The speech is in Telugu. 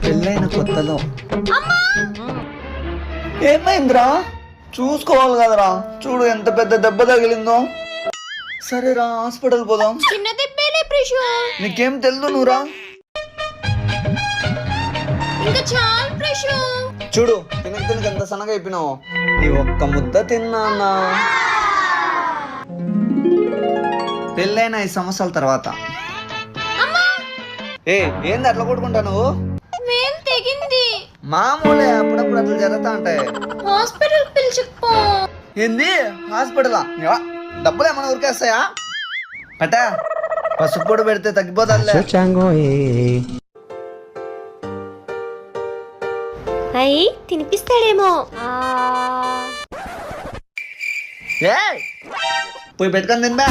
పెళ్ళైన కొత్తలో ఏమైందిరా? చూసుకోవాలి కదరా, చూడు ఎంత పెద్ద దెబ్బ తగిలిందో. సరేరా హాస్పిటల్ పోదాం. చిన్న దెబ్బేలే ప్రిషు, నీకేం తెలుదు నువ్వురా. ఇంకా చాలు ప్రిషు. చూడు తినక ఎంత సన్నగా అయిపోయినావు. ఈ ఒక్క ముద్ద తిన్నా. పెళ్ళైన 5 సంవత్సరాల తర్వాత. ఏంది అట్లా కొట్టుకుంటా నువ్వు? వేలు తెగింది. మామూలే, అప్పుడప్పుడు అట్లా జరుగుతా ఉంటాయి. హాస్పిటల్ పిలిచిపో. ఏంది హాస్పిటలా? డబ్బులు ఏమన్నా ఉరికేస్తాయా? పట్టా పసుపు పొడి పెడితే తగ్గిపోతాలే. అయ్యి తినిపిస్తాడేమో. పోయి పెట్టుకొని తినబా.